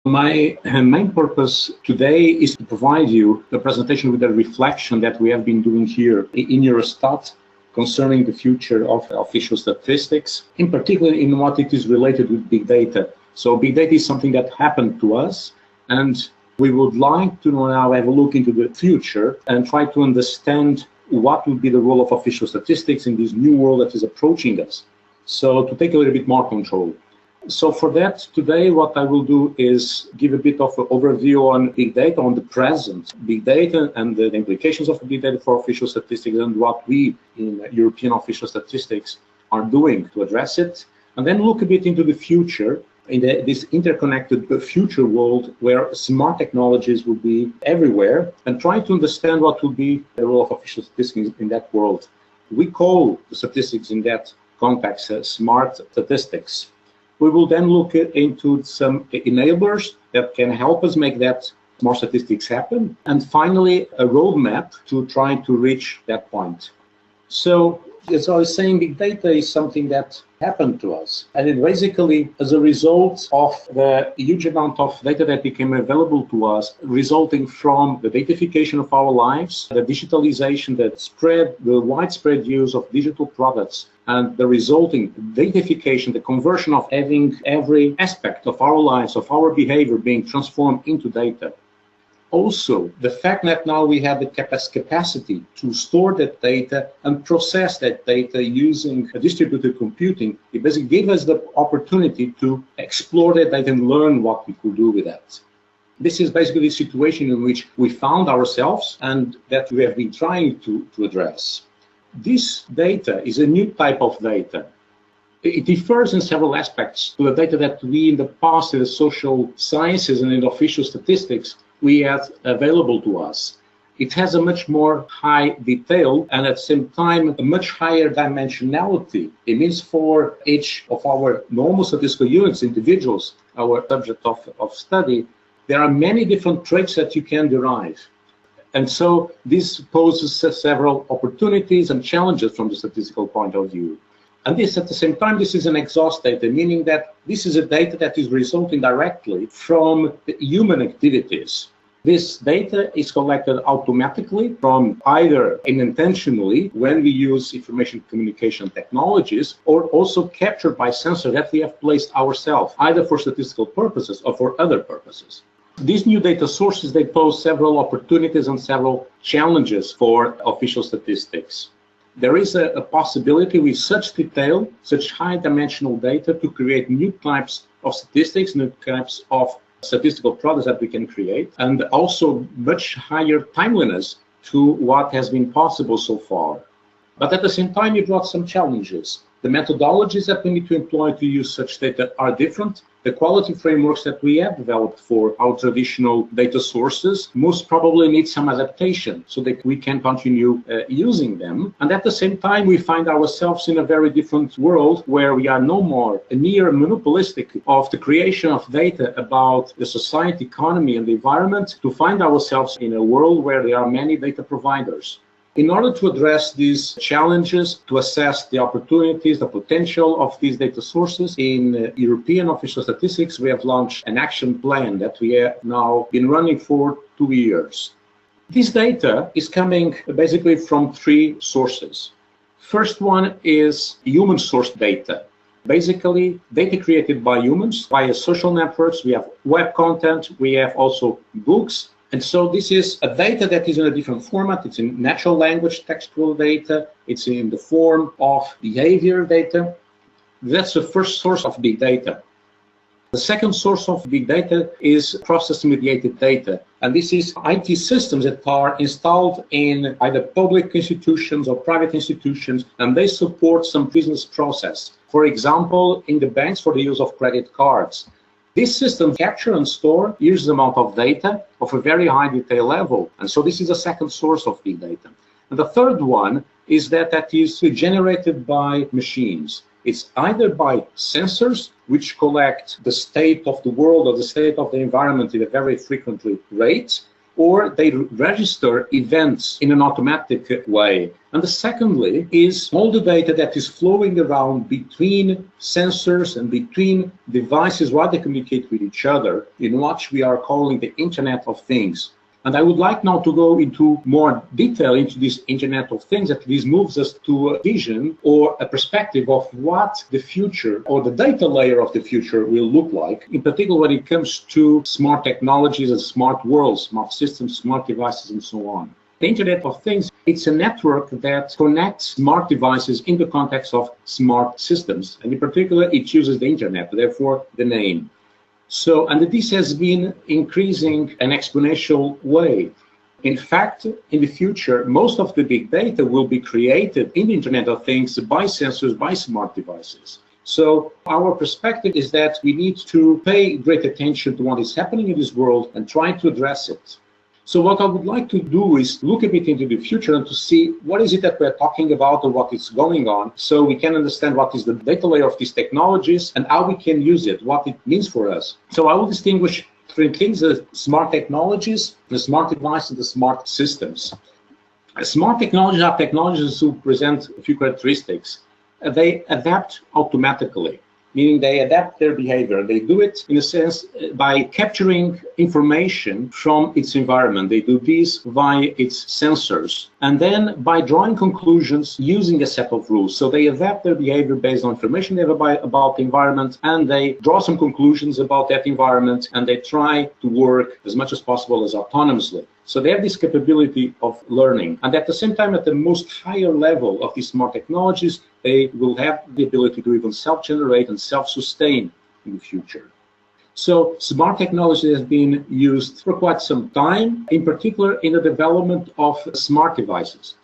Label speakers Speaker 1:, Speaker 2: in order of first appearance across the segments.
Speaker 1: My main purpose today is to provide you a presentation with a reflection that we have been doing here in Eurostat concerning the future of official statistics, in particular in what it is related with big data. So big data is something that happened to us, and we would like to now have a look into the future and try to understand what will be the role of official statistics in this new world that is approaching us. So to take a little bit more control. So for that, today what I will do is give a bit of an overview on big data, on the present big data and the implications of big data for official statistics and what we in European official statistics are doing to address it. And then look a bit into the future, in this interconnected future world where smart technologies will be everywhere, and try to understand what will be the role of official statistics in that world. We call the statistics in that context smart statistics. We will then look into some enablers that can help us make that more statistics happen. And finally, a roadmap to try to reach that point. So, as I was saying, big data is something that happened to us. And it basically, as a result of the huge amount of data that became available to us, resulting from the datafication of our lives, the digitalization that spread, the widespread use of digital products, and the resulting datafication, the conversion of having every aspect of our lives, of our behavior being transformed into data. Also, the fact that now we have the capacity to store that data and process that data using distributed computing, it basically gave us the opportunity to explore that data and learn what we could do with that. This is basically the situation in which we found ourselves and that we have been trying to address. This data is a new type of data. It differs in several aspects to the data that we in the past in the social sciences and in official statistics we had available to us. It has a much more high detail and at the same time a much higher dimensionality. It means for each of our normal statistical units, individuals, our subject of study, there are many different traits that you can derive. And so this poses several opportunities and challenges from the statistical point of view. And this, at the same time, this is an exhaust data, meaning that this is a data that is resulting directly from the human activities. This data is collected automatically from either unintentionally when we use information communication technologies, or also captured by sensor that we have placed ourselves, either for statistical purposes or for other purposes. These new data sources, they pose several opportunities and several challenges for official statistics. There is a possibility with such detail, such high dimensional data to create new types of statistics, new types of statistical products that we can create, and also much higher timeliness to what has been possible so far. But at the same time, it brought some challenges. The methodologies that we need to employ to use such data are different. The quality frameworks that we have developed for our traditional data sources most probably need some adaptation so that we can continue using them. And at the same time, we find ourselves in a very different world where we are no more near monopolistic of the creation of data about the society, economy, and the environment, to find ourselves in a world where there are many data providers. In order to address these challenges, to assess the opportunities, the potential of these data sources in European official statistics, we have launched an action plan that we have now been running for 2 years. This data is coming basically from 3 sources. First one is human source data. Basically, data created by humans via social networks. We have web content, we have also books. And so this is a data that is in a different format. It's in natural language textual data. It's in the form of behavior data. That's the first source of big data. The second source of big data is process-mediated data. And this is IT systems that are installed in either public institutions or private institutions, and they support some business process. For example, in the banks for the use of credit cards. This system capture and store huge amount of data of a very high detail level. And so this is a second source of big data. And the third one is that is generated by machines. It's either by sensors, which collect the state of the world or the state of the environment in a very frequently rate, or they register events in an automatic way. And the secondly is all the data that is flowing around between sensors and between devices while they communicate with each other in what we are calling the Internet of Things. And I would like now to go into more detail into this Internet of Things, that this moves us to a vision or a perspective of what the future or the data layer of the future will look like, in particular when it comes to smart technologies and smart worlds, smart systems, smart devices, and so on. The Internet of Things, it's a network that connects smart devices in the context of smart systems. And in particular, it uses the Internet, therefore the name. So, and this has been increasing an exponential way. In fact, in the future, most of the big data will be created in the Internet of Things by sensors, by smart devices. So our perspective is that we need to pay great attention to what is happening in this world and try to address it. So what I would like to do is look a bit into the future and to see what is it that we're talking about or what is going on, so we can understand what is the data layer of these technologies and how we can use it, what it means for us. So I will distinguish three things: the smart technologies, the smart devices, and the smart systems. Smart technologies are technologies who present a few characteristics. They adapt automatically, meaning they adapt their behavior. They do it, in a sense, by capturing information from its environment. They do this via its sensors, and then by drawing conclusions using a set of rules. So they adapt their behavior based on information they have about the environment, and they draw some conclusions about that environment, and they try to work as much as possible as autonomously. So they have this capability of learning. And at the same time, at the most higher level of these smart technologies, they will have the ability to even self-generate and self-sustain in the future. So smart technology has been used for quite some time, in particular in the development of smart devices.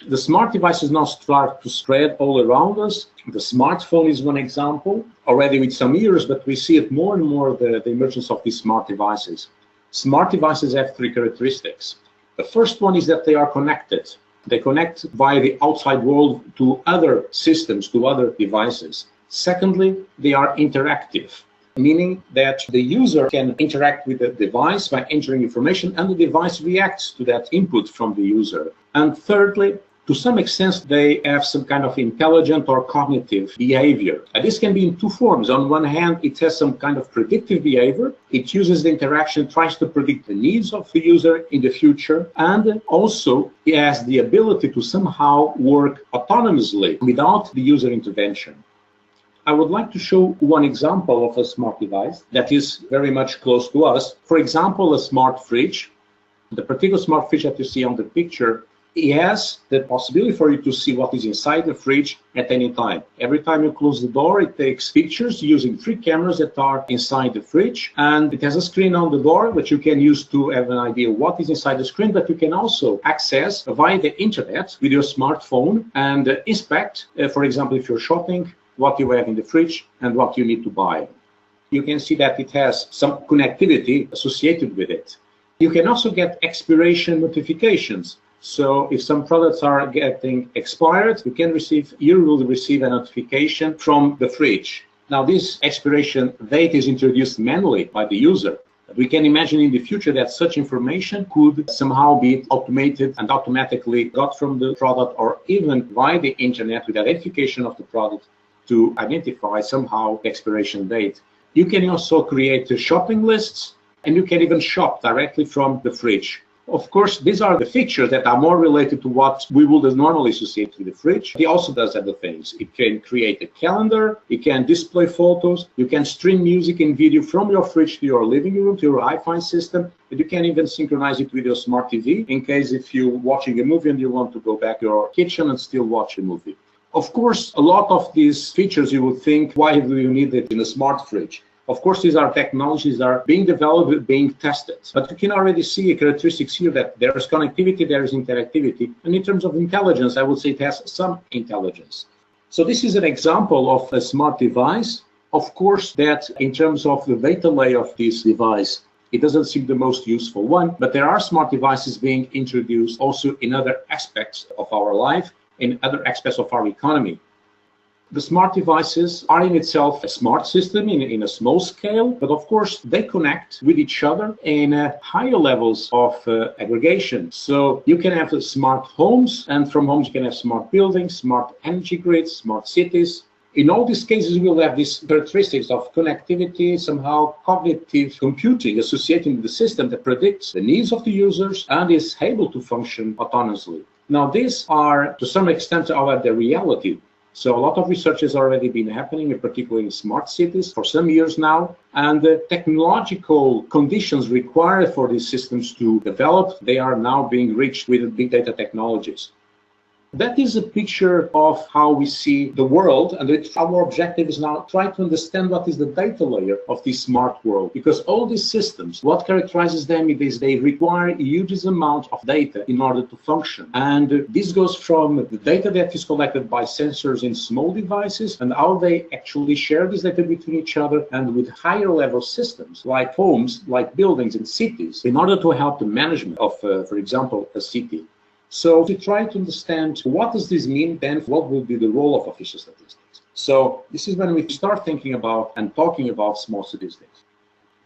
Speaker 1: The smart devices now start to spread all around us. The smartphone is one example, already with some years, but we see it more and more, the emergence of these smart devices. Smart devices have three characteristics. The first one is that they are connected. They connect via the outside world to other systems, to other devices. Secondly, they are interactive, meaning that the user can interact with the device by entering information, and the device reacts to that input from the user. And thirdly, to some extent, they have some kind of intelligent or cognitive behavior. And this can be in two forms. On one hand, it has some kind of predictive behavior. It uses the interaction, tries to predict the needs of the user in the future, and also it has the ability to somehow work autonomously without the user intervention. I would like to show one example of a smart device that is very much close to us. For example, a smart fridge. The particular smart fridge that you see on the picture, it has the possibility for you to see what is inside the fridge at any time. Every time you close the door, it takes pictures using 3 cameras that are inside the fridge, and it has a screen on the door which you can use to have an idea what is inside the screen, but you can also access via the internet with your smartphone and inspect, for example, if you're shopping, what you have in the fridge and what you need to buy. You can see that it has some connectivity associated with it. You can also get expiration notifications. So if some products are getting expired, you will receive a notification from the fridge. Now, this expiration date is introduced manually by the user. We can imagine in the future that such information could somehow be automated and automatically got from the product, or even via the internet with identification of the product to identify somehow the expiration date. You can also create shopping lists, and you can even shop directly from the fridge. Of course, these are the features that are more related to what we would normally associate with the fridge. It also does other things. It can create a calendar, it can display photos, you can stream music and video from your fridge to your living room, to your Wi-Fi system, but you can even synchronize it with your smart TV in case if you're watching a movie and you want to go back to your kitchen and still watch a movie. Of course, a lot of these features you would think, why do you need it in a smart fridge? Of course, these are technologies that are being developed, being tested. But you can already see characteristics here that there is connectivity, there is interactivity. And in terms of intelligence, I would say it has some intelligence. So this is an example of a smart device. Of course, that in terms of the data layer of this device, it doesn't seem the most useful one, but there are smart devices being introduced also in other aspects of our life, in other aspects of our economy. The smart devices are in itself a smart system in a small scale, but of course they connect with each other in higher levels of aggregation. So you can have smart homes, and from homes you can have smart buildings, smart energy grids, smart cities. In all these cases, we will have these characteristics of connectivity, somehow cognitive computing associated with the system that predicts the needs of the users and is able to function autonomously. Now, these are, to some extent, the reality. So a lot of research has already been happening, particularly in smart cities, for some years now. And the technological conditions required for these systems to develop, they are now being reached with big data technologies. That is a picture of how we see the world, and our objective is now try to understand what is the data layer of this smart world. Because all these systems, what characterizes them is they require a huge amount of data in order to function. And this goes from the data that is collected by sensors in small devices and how they actually share this data between each other, and with higher level systems like homes, like buildings and cities, in order to help the management of, for example, a city. So to try to understand what does this mean, then what will be the role of official statistics. So this is when we start thinking about and talking about smart statistics.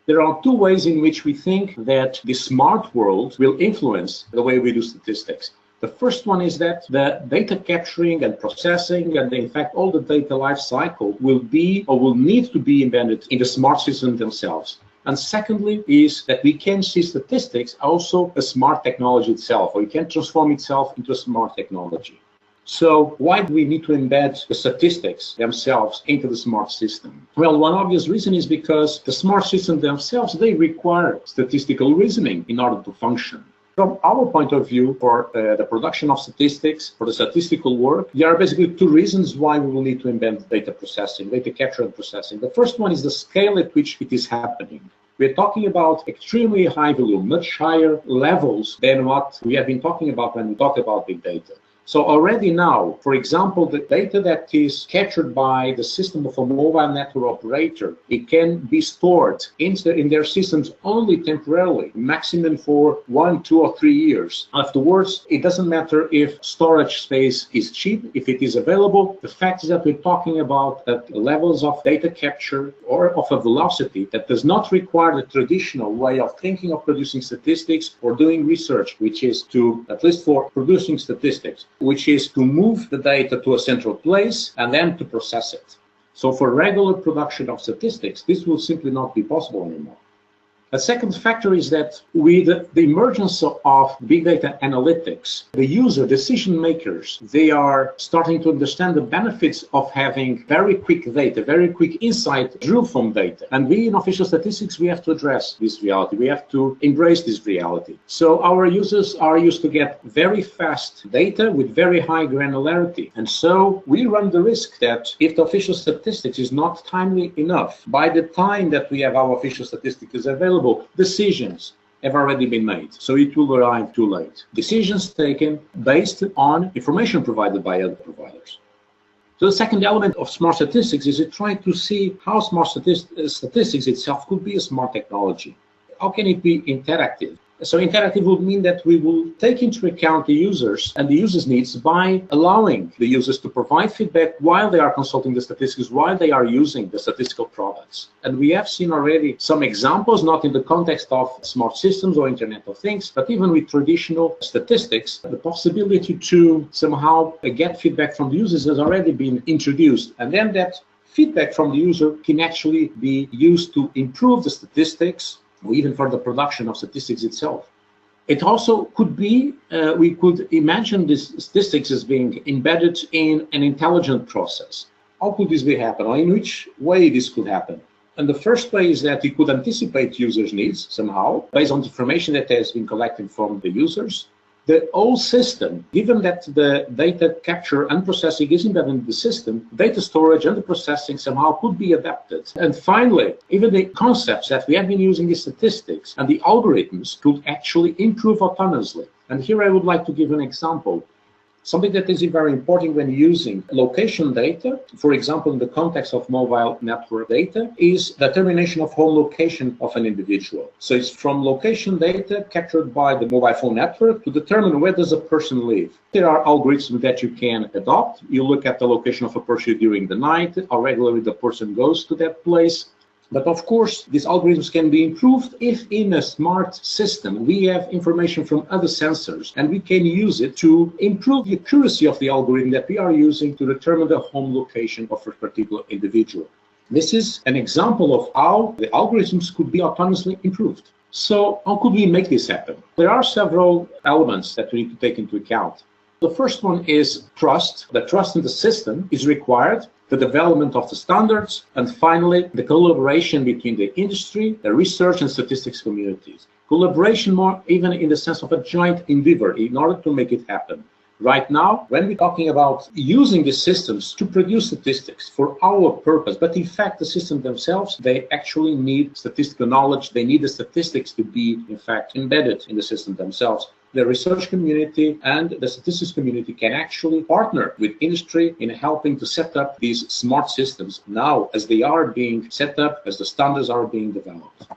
Speaker 1: There are two ways in which we think that the smart world will influence the way we do statistics. The first one is that the data capturing and processing, and in fact all the data life cycle, will be or will need to be embedded in the smart systems themselves. And secondly is that we can see statistics also a smart technology itself, or it can transform itself into a smart technology. So why do we need to embed the statistics themselves into the smart system? Well, one obvious reason is because the smart systems themselves, they require statistical reasoning in order to function. From our point of view, for the production of statistics, for the statistical work, there are basically two reasons why we will need to embed data processing, data capture and processing. The first one is the scale at which it is happening. We're talking about extremely high volume, much higher levels than what we have been talking about when we talk about big data. So already now, for example, the data that is captured by the system of a mobile network operator, it can be stored in their systems only temporarily, maximum for 1, 2, or 3 years. Afterwards, it doesn't matter if storage space is cheap, if it is available. The fact is that we're talking about levels of data capture or of a velocity that does not require the traditional way of thinking of producing statistics or doing research, which is to, at least for producing statistics, which is to move the data to a central place and then to process it. So for regular production of statistics, this will simply not be possible anymore. A second factor is that with the emergence of big data analytics, the user, decision makers, they are starting to understand the benefits of having very quick data, very quick insight drew from data. And we in official statistics, we have to address this reality. We have to embrace this reality. So our users are used to get very fast data with very high granularity. And so we run the risk that if the official statistics is not timely enough, by the time that we have our official statistics available, decisions have already been made, so it will arrive too late. Decisions taken based on information provided by other providers. So the second element of smart statistics is to try to see how smart statistics itself could be a smart technology. How can it be interactive? So interactive would mean that we will take into account the users and the users' needs by allowing the users to provide feedback while they are consulting the statistics, while they are using the statistical products. And we have seen already some examples, not in the context of smart systems or Internet of Things, but even with traditional statistics, the possibility to somehow get feedback from the users has already been introduced. And then that feedback from the user can actually be used to improve the statistics, or even for the production of statistics itself. It also could be, we could imagine this statistics as being embedded in an intelligent process. How could this be happen, or in which way this could happen? And the first way is that it could anticipate users' needs somehow, based on information that has been collected from the users. The whole system, given that the data capture and processing is embedded in the system, data storage and the processing somehow could be adapted. And finally, even the concepts that we have been using in statistics and the algorithms could actually improve autonomously. And here I would like to give an example. Something that is very important when using location data, for example, in the context of mobile network data, is determination of home location of an individual. So it's from location data captured by the mobile phone network to determine where does a person live. There are algorithms that you can adopt. You look at the location of a person during the night, how regularly the person goes to that place. But of course, these algorithms can be improved if in a smart system we have information from other sensors and we can use it to improve the accuracy of the algorithm that we are using to determine the home location of a particular individual. This is an example of how the algorithms could be autonomously improved. So how could we make this happen? There are several elements that we need to take into account. The first one is trust. The trust in the system is required, the development of the standards, and finally, the collaboration between the industry, the research and statistics communities. Collaboration more even in the sense of a joint endeavor in order to make it happen. Right now, when we're talking about using the systems to produce statistics for our purpose, but in fact, the systems themselves, they actually need statistical knowledge. They need the statistics to be, in fact, embedded in the system themselves. The research community and the statistics community can actually partner with industry in helping to set up these smart systems now as they are being set up, as the standards are being developed.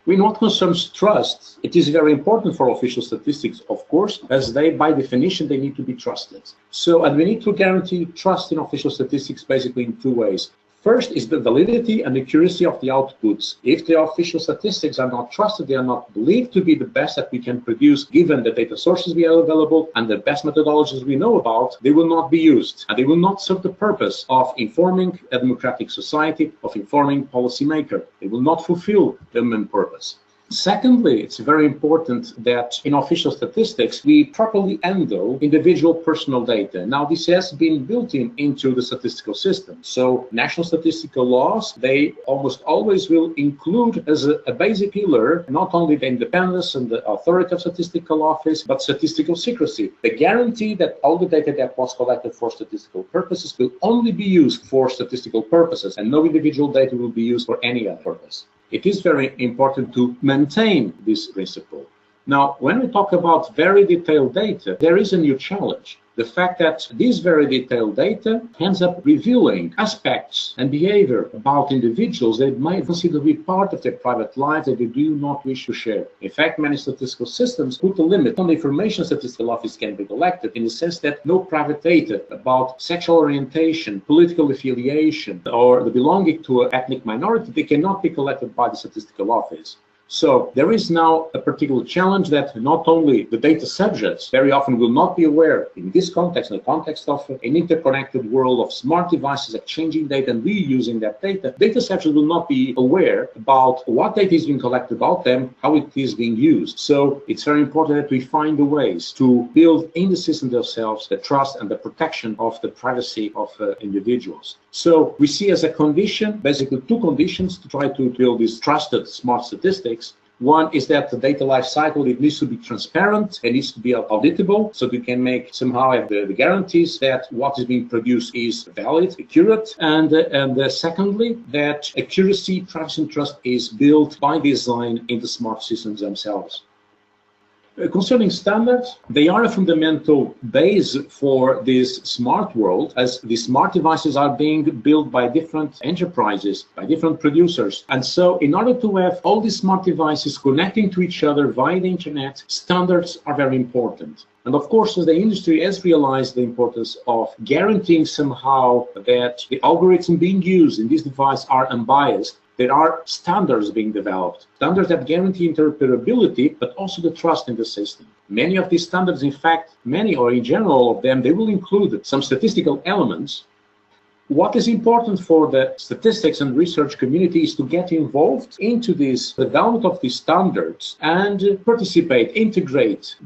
Speaker 1: In what concerns trust, it is very important for official statistics, of course, as they, by definition, they need to be trusted. And we need to guarantee trust in official statistics basically in two ways. First is the validity and accuracy of the outputs. If the official statistics are not trusted, they are not believed to be the best that we can produce given the data sources we have available and the best methodologies we know about, they will not be used. And they will not serve the purpose of informing a democratic society, of informing policymakers. They will not fulfill the main purpose. Secondly, it's very important that in official statistics, we properly handle individual personal data. Now, this has been built into the statistical system. So national statistical laws, they almost always will include as a basic pillar, not only the independence and the authority of statistical office, but statistical secrecy. The guarantee that all the data that was collected for statistical purposes will only be used for statistical purposes, and no individual data will be used for any other purpose. It is very important to maintain this principle. Now, when we talk about very detailed data, there is a new challenge. The fact that this very detailed data ends up revealing aspects and behavior about individuals that might consider to be part of their private life that they do not wish to share. In fact, many statistical systems put a limit on the information statistical office can be collected in the sense that no private data about sexual orientation, political affiliation, or the belonging to an ethnic minority, they cannot be collected by the statistical office. So there is now a particular challenge that not only the data subjects very often will not be aware in this context, in the context of an interconnected world of smart devices exchanging data and reusing that data subjects will not be aware about what data is being collected about them, how it is being used. So it's very important that we find the ways to build in the system themselves the trust and the protection of the privacy of individuals. So we see as a condition, basically two conditions to try to build these trusted smart statistics. One is that the data life cycle, it needs to be transparent, it needs to be auditable, so you can make somehow have the guarantees that what is being produced is valid, accurate, and secondly, that accuracy, privacy, and trust is built by design in the smart systems themselves. Concerning standards, they are a fundamental base for this smart world, as the smart devices are being built by different enterprises, by different producers. And so in order to have all these smart devices connecting to each other via the internet, standards are very important. And of course, as the industry has realized the importance of guaranteeing somehow that the algorithms being used in this device are unbiased, there are standards being developed, standards that guarantee interoperability, but also the trust in the system. Many of these standards, in fact, many or in general of them, they will include some statistical elements. What is important for the statistics and research community is to get involved into this development of these standards and participate, integrate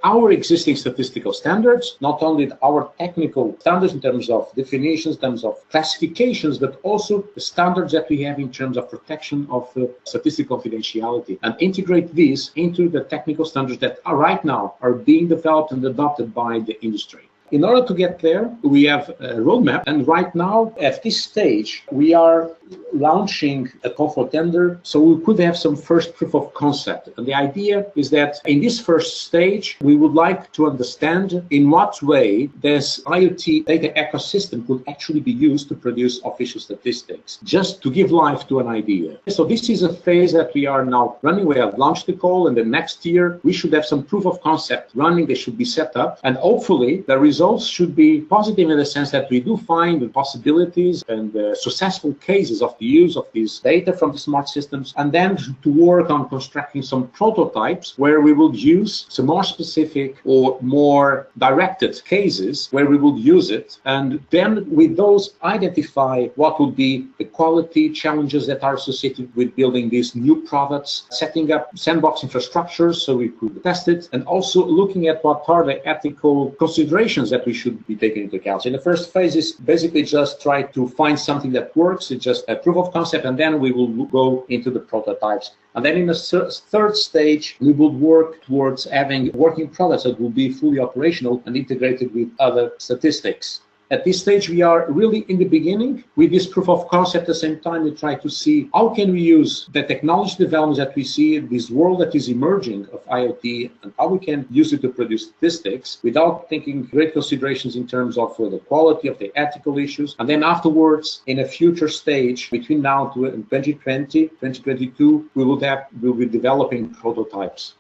Speaker 1: our existing statistical standards, not only our technical standards in terms of definitions, in terms of classifications, but also the standards that we have in terms of protection of statistical confidentiality, and integrate these into the technical standards that are right now are being developed and adopted by the industry. In order to get there, we have a roadmap, and right now, at this stage, we are launching a call for tender, so we could have some first proof of concept. And the idea is that in this first stage, we would like to understand in what way this IoT data ecosystem could actually be used to produce official statistics, just to give life to an idea. So this is a phase that we are now running. We have launched the call, and the next year, we should have some proof of concept running. They should be set up, and hopefully the results should be positive in the sense that we do find the possibilities and successful cases of the use of these data from the smart systems, and then to work on constructing some prototypes where we will use some more specific or more directed cases where we will use it, and then with those identify what would be the quality challenges that are associated with building these new products, setting up sandbox infrastructures so we could test it, and also looking at what are the ethical considerations that we should be taking into account. So in the first phase is basically just try to find something that works. It's just a proof of concept, and then we will go into the prototypes. And then in the third stage, we will work towards having working products that will be fully operational and integrated with other statistics. At this stage, we are really in the beginning with this proof of concept. At the same time, we try to see how can we use the technology developments that we see in this world that is emerging of IoT, and how we can use it to produce statistics without taking great considerations in terms of the quality of the ethical issues. And then afterwards, in a future stage, between now to 2020, 2022, we'll be developing prototypes.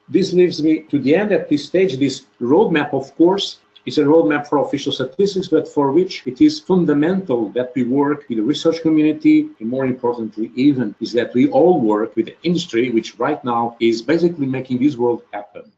Speaker 1: This leaves me to the end at this stage. This roadmap, of course, it's a roadmap for official statistics, but for which it is fundamental that we work with the research community, and more importantly even, is that we all work with the industry, which right now is basically making this world happen.